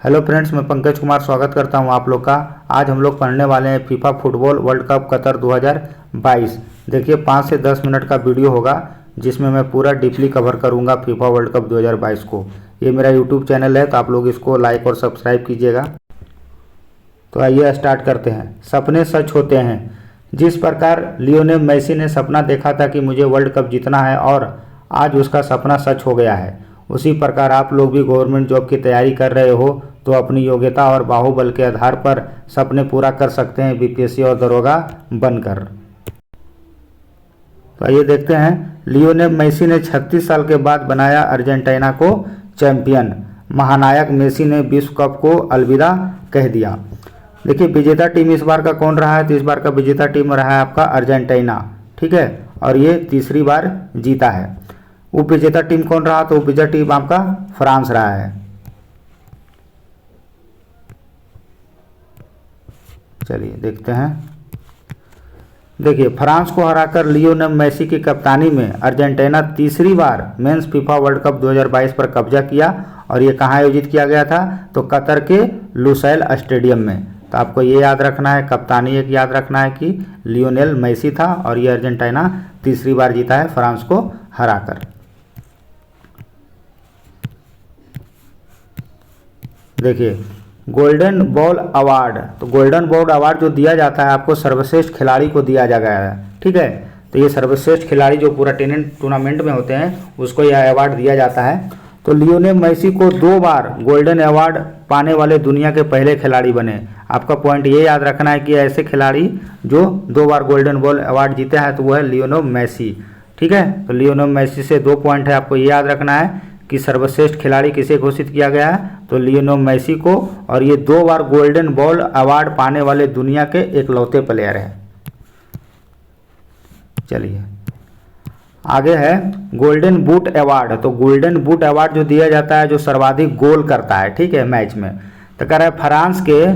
Hello friends, मैं पंकज कुमार स्वागत करता हूं आप लोग का। आज हम लोग पढ़ने वाले हैं FIFA football world cup Qatar 2022। देखिए 5 से 10 मिनट का वीडियो होगा जिसमें मैं पूरा डीपली कवर करूंगा फीफा वर्ल्ड कप 2022 को। ये मेरा यूट्यूब चैनल है तो आप लोग इसको लाइक और सब्सक्राइब कीजिएगा। तो आइए स्टार्ट करते हैं। सपने सच होते हैं। जिस प्रकार लियोनेल मेसी ने सपना देखा था कि मुझे वर्ल्ड कप जीतना है और आज उसका सपना सच हो गया है, उसी प्रकार आप लोग भी गवर्नमेंट जॉब की तैयारी कर रहे हो तो अपनी योग्यता और बाहुबल के आधार पर सपने पूरा कर सकते हैं बीपीएससी और दरोगा बनकर। तो आइए देखते हैं। लियोनेल मेसी ने 36 साल के बाद बनाया अर्जेंटीना को चैंपियन। महानायक मेसी ने विश्व कप को अलविदा कह दिया। देखिए विजेता टीम इस बार का कौन रहा है, तो इस बार का विजेता टीम रहा है आपका अर्जेंटीना, ठीक है, और ये तीसरी बार जीता है। उप विजेता टीम कौन रहा, तो उप विजेता टीम आपका फ्रांस रहा है। चलिए देखते हैं। देखिए फ्रांस को हराकर लियोनेल मेसी की कप्तानी में अर्जेंटीना तीसरी बार मेंस फीफा वर्ल्ड कप 2022 पर कब्जा किया और ये कहाँ आयोजित किया गया था, तो कतर के लुसैल स्टेडियम में। तो आपको ये याद रखना है, कप्तानी एक याद रखना है कि लियोनेल मेसी था और ये अर्जेंटीना तीसरी बार जीता है फ्रांस को हराकर। देखिए गोल्डन बॉल अवार्ड, तो गोल्डन बॉल अवार्ड जो दिया जाता है आपको सर्वश्रेष्ठ खिलाड़ी को दिया जा गया है, ठीक है। तो ये सर्वश्रेष्ठ खिलाड़ी जो पूरा टूर्नामेंट में होते हैं उसको यह अवार्ड दिया जाता है। तो लियोनेल मेसी को 2 बार गोल्डन अवार्ड पाने वाले दुनिया के पहले खिलाड़ी बने। आपका पॉइंट ये याद रखना है कि ऐसे खिलाड़ी जो 2 बार गोल्डन बॉल अवार्ड जीते हैं तो वह है लियोनेल मेसी, ठीक है। तो लियोनेल मेसी से 2 पॉइंट है, आपको ये याद रखना है कि सर्वश्रेष्ठ खिलाड़ी किसे घोषित किया गया है, तो लियोनेल मेसी को, और ये 2 बार गोल्डन बॉल अवार्ड पाने वाले दुनिया के इकलौते प्लेयर हैं। चलिए आगे है गोल्डन बूट अवार्ड। तो गोल्डन बूट अवार्ड जो दिया जाता है जो सर्वाधिक गोल करता है, ठीक है, मैच में। तो कह रहा है फ्रांस के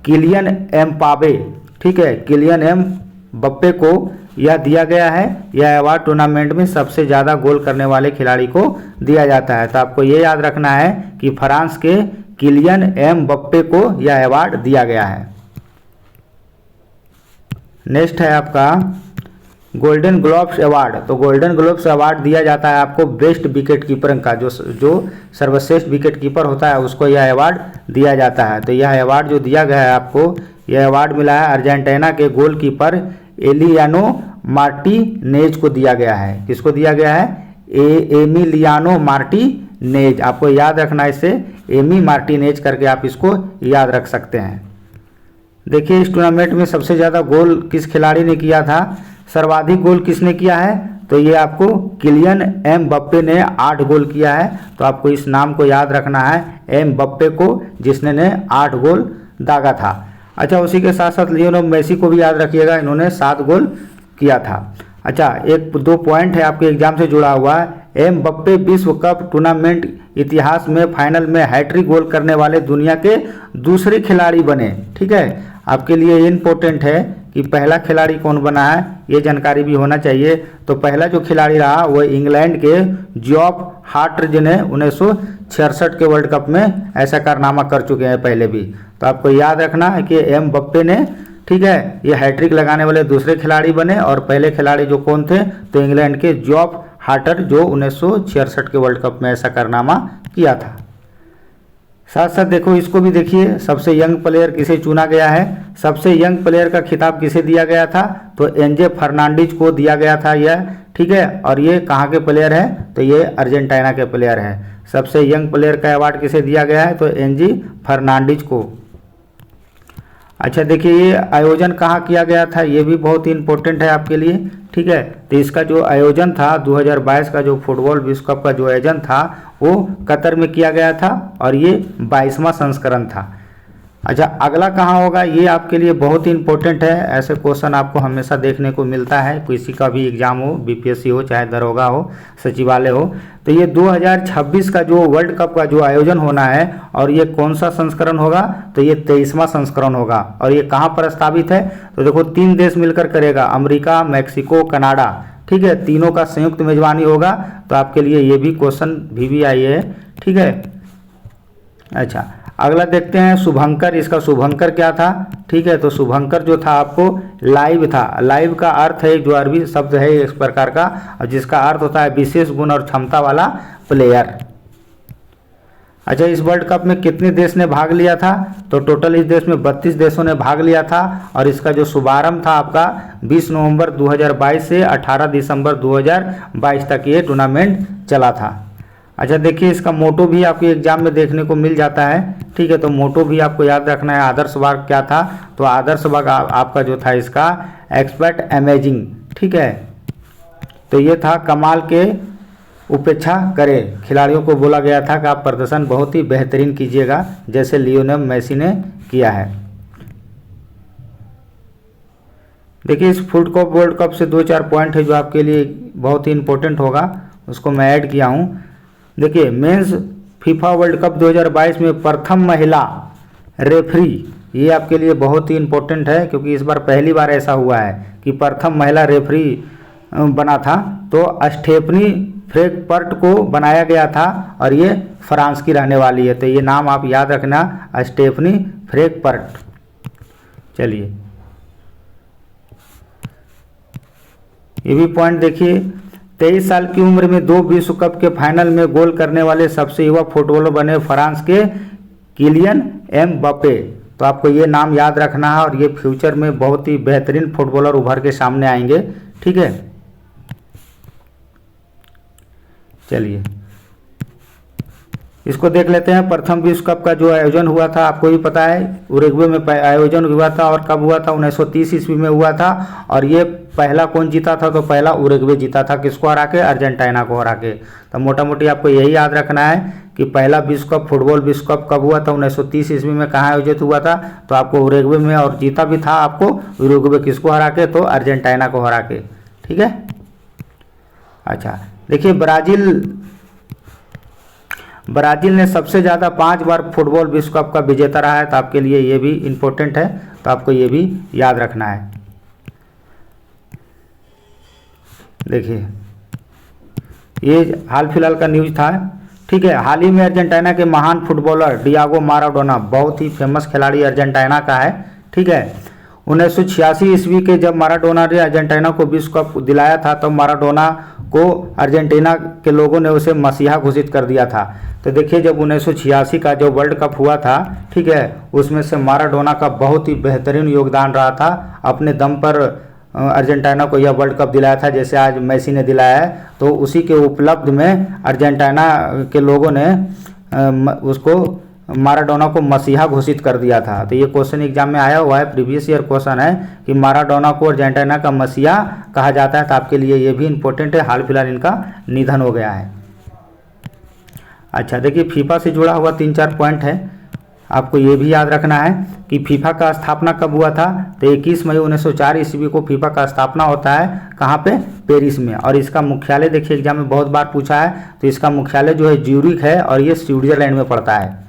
किलियन एम्बाप्पे, ठीक है, किलियन एम्बाप्पे को यह दिया गया है। यह अवार्ड टूर्नामेंट में सबसे ज़्यादा गोल करने वाले खिलाड़ी को दिया जाता है। तो आपको ये याद रखना है कि फ्रांस के किलियन एम्बाप्पे को यह अवार्ड दिया गया है। नेक्स्ट है आपका गोल्डन ग्लोव्स अवार्ड। तो गोल्डन ग्लोव्स अवार्ड दिया जाता है आपको बेस्ट विकेट कीपर का, जो सर्वश्रेष्ठ विकेट कीपर होता है उसको यह अवार्ड दिया जाता है। तो यह अवार्ड जो दिया गया है आपको, यह अवार्ड मिला है अर्जेंटीना के गोलकीपर एलियानो मार्टिनेज को दिया गया है। किसको दिया गया है, एमिलियानो मार्टिनेज। आपको याद रखना, इससे एमी मार्टिनेज करके आप इसको याद रख सकते हैं। देखिए इस टूर्नामेंट में सबसे ज़्यादा गोल किस खिलाड़ी ने किया था, सर्वाधिक गोल किसने किया है, तो ये आपको किलियन एम्बाप्पे ने 8 गोल किया है। तो आपको इस नाम को याद रखना है, एम्बाप्पे को, जिसने ने 8 गोल दागा था। अच्छा उसी के साथ साथ लियोनेल मेसी को भी याद रखिएगा, इन्होंने 7 गोल किया था। अच्छा 1-2 पॉइंट है आपके एग्जाम से जुड़ा हुआ है। एम्बाप्पे विश्व कप टूर्नामेंट इतिहास में फाइनल में हैट्रिक गोल करने वाले दुनिया के दूसरे खिलाड़ी बने, ठीक है। आपके लिए इम्पोर्टेंट है कि पहला खिलाड़ी कौन बना है, ये जानकारी भी होना चाहिए। तो पहला जो खिलाड़ी रहा वो इंग्लैंड के जॉब हार्ट, जिन्हें 1966 के वर्ल्ड कप में ऐसा कारनामा कर चुके हैं पहले भी। तो आपको याद रखना है कि एम्बाप्पे ने, ठीक है, ये हैट्रिक लगाने वाले दूसरे खिलाड़ी बने। और पहले खिलाड़ी जो कौन थे, तो इंग्लैंड के जॉब हार्टर, जो 1966 के वर्ल्ड कप में ऐसा कारनामा किया था। साथ साथ देखो इसको भी देखिए, सबसे यंग प्लेयर किसे चुना गया है, सबसे यंग प्लेयर का खिताब किसे दिया गया था, तो एनजे फर्नांडिज को दिया गया था यह, ठीक है। और ये कहाँ के प्लेयर है, तो ये अर्जेंटीना के प्लेयर हैं। सबसे यंग प्लेयर का अवार्ड किसे दिया गया है, तो एनजी फर्नांडिज को। अच्छा देखिए ये आयोजन कहाँ किया गया था, ये भी बहुत ही इंपॉर्टेंट है आपके लिए, ठीक है। तो इसका जो आयोजन था 2022 का जो फुटबॉल विश्व कप का जो आयोजन था वो कतर में किया गया था और ये 22वां संस्करण था। अच्छा अगला कहाँ होगा, ये आपके लिए बहुत ही इंपॉर्टेंट है। ऐसे क्वेश्चन आपको हमेशा देखने को मिलता है, किसी का भी एग्जाम हो, बीपीएससी हो, चाहे दरोगा हो, सचिवालय हो। तो ये 2026 का जो वर्ल्ड कप का जो आयोजन होना है और ये कौन सा संस्करण होगा, तो ये 23वां संस्करण होगा। और ये कहाँ प्रस्तावित है, तो देखो 3 देश मिलकर करेगा, अमेरिका, मैक्सिको, कनाडा, ठीक है, तीनों का संयुक्त मेजबानी होगा। तो आपके लिए ये भी क्वेश्चन भी आई है, ठीक है। अच्छा अगला देखते हैं शुभंकर। इसका शुभंकर क्या था, ठीक है। तो शुभंकर जो था आपको लाइव था। लाइव का अर्थ है, जो अरबी शब्द है इस प्रकार का, और जिसका अर्थ होता है विशेष गुण और क्षमता वाला प्लेयर। अच्छा, इस वर्ल्ड कप में कितने देश ने भाग लिया था, तो टोटल इस देश में 32 देशों ने भाग लिया था। और इसका जो शुभारंभ था आपका 20 नवंबर 2022 से 18 दिसंबर 2022 तक ये टूर्नामेंट चला था। अच्छा देखिए, इसका मोटो भी आपके एग्जाम में देखने को मिल जाता है, ठीक है। तो मोटो भी आपको याद रखना है। आदर्श वाक्य क्या था, तो आदर्श वाक्य आपका जो था इसका एक्सपर्ट अमेजिंग, ठीक है। तो ये था कमाल के उपेक्षा करे। खिलाड़ियों को बोला गया था कि आप प्रदर्शन बहुत ही बेहतरीन कीजिएगा, जैसे लियोनेल मेसी ने किया है। देखिए, इस फुट कप वर्ल्ड कप से 2-4 पॉइंट है जो आपके लिए बहुत ही इंपॉर्टेंट होगा, उसको मैं ऐड किया हूँ। देखिए, मेंस फीफा वर्ल्ड कप 2022 में प्रथम महिला रेफरी, ये आपके लिए बहुत ही इम्पोर्टेंट है, क्योंकि इस बार पहली बार ऐसा हुआ है कि प्रथम महिला रेफरी बना था। तो स्टेफनी फ्रैंकफर्ट को बनाया गया था, और ये फ्रांस की रहने वाली है। तो ये नाम आप याद रखना, स्टेफनी फ्रैंकफर्ट। चलिए, ये भी पॉइंट देखिए। 23 साल की उम्र में 2 विश्व कप के फाइनल में गोल करने वाले सबसे युवा फुटबॉलर बने फ्रांस के किलियन एम्बापे। तो आपको ये नाम याद रखना है, और ये फ्यूचर में बहुत ही बेहतरीन फुटबॉलर उभर के सामने आएंगे, ठीक है। चलिए, इसको देख लेते हैं। प्रथम विश्व कप का जो आयोजन हुआ था, आपको भी पता है, उरुग्वे में आयोजन हुआ था। और कब हुआ था, 1930 ईस्वी में हुआ था। और ये पहला कौन जीता था, तो पहला उरुग्वे जीता था। किसको हरा के, अर्जेंटीना को हरा के। तो मोटा मोटी आपको यही याद रखना है कि पहला विश्व कप, फुटबॉल विश्व कप कब हुआ था, 1930 ईस्वी में। कहाँ आयोजित हुआ था, तो आपको उरुग्वे में, और जीता भी था आपको उरुग्वे। किसको हरा के, तो अर्जेंटीना को हरा के, ठीक है। अच्छा देखिए, ब्राज़ील ने सबसे ज़्यादा 5 बार फुटबॉल विश्व कप का विजेता रहा है। तो आपके लिए ये भी इम्पोर्टेंट है, तो आपको ये भी याद रखना है। देखिए, ये हाल फिलहाल का न्यूज़ था, ठीक है। हाल ही में अर्जेंटीना के महान फुटबॉलर डियागो माराडोना, बहुत ही फेमस खिलाड़ी अर्जेंटीना का है, ठीक है। 1986 ईस्वी के जब माराडोना ने अर्जेंटीना को विश्व कप दिलाया था, तो माराडोना को अर्जेंटीना के लोगों ने उसे मसीहा घोषित कर दिया था। तो देखिए, जब 1986 का जो वर्ल्ड कप हुआ था, ठीक है, उसमें से माराडोना का बहुत ही बेहतरीन योगदान रहा था। अपने दम पर अर्जेंटीना को यह वर्ल्ड कप दिलाया था, जैसे आज मेसी ने दिलाया है। तो उसी के उपलब्ध में अर्जेंटीना के लोगों ने उसको, माराडोना को मसीहा घोषित कर दिया था। तो ये क्वेश्चन एग्जाम में आया हुआ है, प्रीवियस ईयर क्वेश्चन है कि माराडोना को अर्जेंटीना का मसीहा कहा जाता है। तो आपके लिए ये भी इम्पोर्टेंट है, हाल फिलहाल इनका निधन हो गया है। अच्छा देखिए, फीफा से जुड़ा हुआ 3-4 पॉइंट है, आपको ये भी याद रखना है कि फीफा का स्थापना कब हुआ था। तो 21 मई 1904 ईस्वी को फीफा का स्थापना होता है। कहाँ पे, पेरिस में। और इसका मुख्यालय देखिए, एग्जाम में बहुत बार पूछा है, तो इसका मुख्यालय जो है ज्यूरिख है, और ये स्विट्जरलैंड में पड़ता है।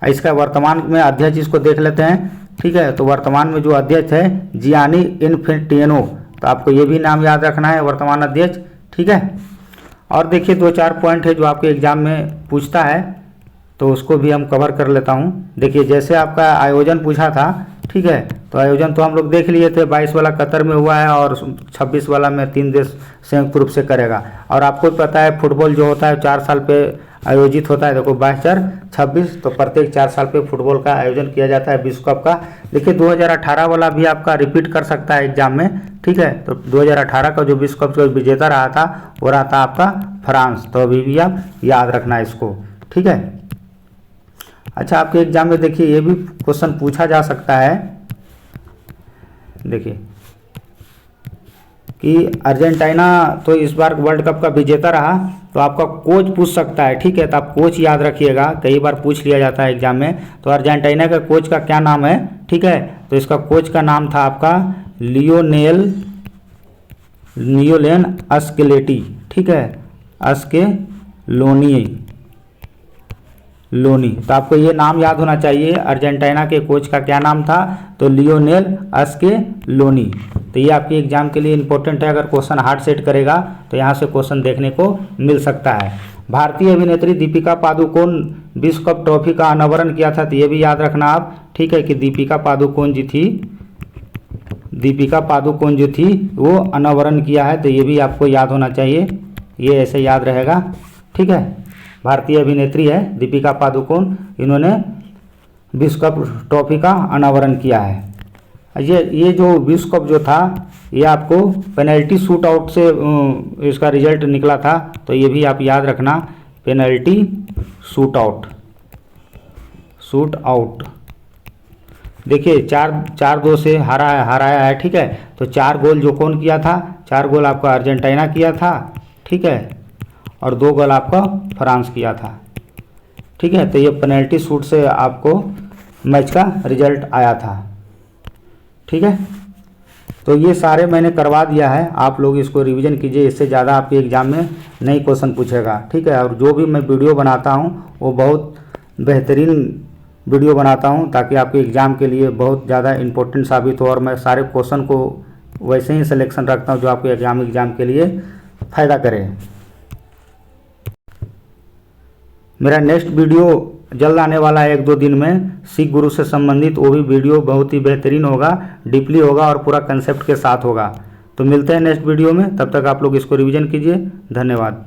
इसका वर्तमान में अध्यक्ष इसको देख लेते हैं, ठीक है। तो वर्तमान में जो अध्यक्ष है जियानी इन्फेंटिनो। तो आपको ये भी नाम याद रखना है, वर्तमान अध्यक्ष, ठीक है। और देखिए, 2-4 पॉइंट है जो आपके एग्जाम में पूछता है, तो उसको भी हम कवर कर लेता हूँ। देखिए, जैसे आपका आयोजन पूछा था, ठीक है। तो आयोजन तो हम लोग देख लिए थे, 22 वाला कतर में हुआ है, और 26 वाला में 3 देश संयुक्त रूप से करेगा। और आपको पता है फुटबॉल जो होता है 4 साल पे आयोजित होता है। देखो 22-26, तो प्रत्येक 4 साल पे फुटबॉल का आयोजन किया जाता है विश्व कप का। देखिए, 2018 वाला भी आपका रिपीट कर सकता है एग्जाम में, ठीक है। तो 2018 का जो विश्व कप का विजेता रहा था, वो रहा था आपका फ्रांस। तो अभी भी आप याद रखना है इसको, ठीक है। अच्छा, आपके एग्जाम में देखिए, ये भी क्वेश्चन पूछा जा सकता है। देखिए कि अर्जेंटीना तो इस बार वर्ल्ड कप का विजेता रहा, तो आपका कोच पूछ सकता है, ठीक है। तो आप कोच याद रखिएगा, कई बार पूछ लिया जाता है एग्जाम में। तो अर्जेंटीना का कोच का क्या नाम है, ठीक है। तो इसका कोच का नाम था आपका लियोनेल अस्केलेटी, ठीक है, लोनी। तो आपको ये नाम याद होना चाहिए, अर्जेंटीना के कोच का क्या नाम था, तो लियोनेल अस्केलोनी। तो ये आपके एग्जाम के लिए इंपॉर्टेंट है। अगर क्वेश्चन हार्ड सेट करेगा तो यहाँ से क्वेश्चन देखने को मिल सकता है। भारतीय अभिनेत्री दीपिका पादुकोण विश्व कप ट्रॉफी का अनावरण किया था, तो ये भी याद रखना आप, ठीक है, कि दीपिका पादुकोण जो थी वो अनावरण किया है, तो ये भी आपको याद होना चाहिए, ये ऐसे याद रहेगा, ठीक है। भारतीय अभिनेत्री है दीपिका पादुकोण, इन्होंने विश्व कप ट्रॉफी का अनावरण किया है। ये जो विश्व कप जो था ये आपको पेनल्टी शूट आउट से इसका रिजल्ट निकला था, तो ये भी आप याद रखना, पेनल्टी शूट आउट। देखिए 4-2 से हराया है, ठीक है। तो 4 गोल जो कौन किया था, 4 गोल आपका अर्जेंटीना किया था, ठीक है, और 2 गोल आपका फ्रांस किया था, ठीक है। तो ये पेनल्टी शूट से आपको मैच का रिजल्ट आया था, ठीक है। तो ये सारे मैंने करवा दिया है, आप लोग इसको रिवीजन कीजिए, इससे ज़्यादा आपके एग्ज़ाम में नई क्वेश्चन पूछेगा, ठीक है। और जो भी मैं वीडियो बनाता हूँ वो बहुत बेहतरीन वीडियो बनाता हूँ, ताकि आपके एग्ज़ाम के लिए बहुत ज़्यादा इम्पोर्टेंट साबित हो, और मैं सारे क्वेश्चन को वैसे ही सिलेक्शन रखता हूँ जो आपके एग्ज़ाम के लिए फ़ायदा करे। मेरा नेक्स्ट वीडियो जल्द आने वाला है 1-2 दिन में, सिख गुरु से संबंधित, वो भी वीडियो बहुत ही बेहतरीन होगा, डीपली होगा और पूरा कंसेप्ट के साथ होगा। तो मिलते हैं नेक्स्ट वीडियो में, तब तक आप लोग इसको रिवीजन कीजिए। धन्यवाद।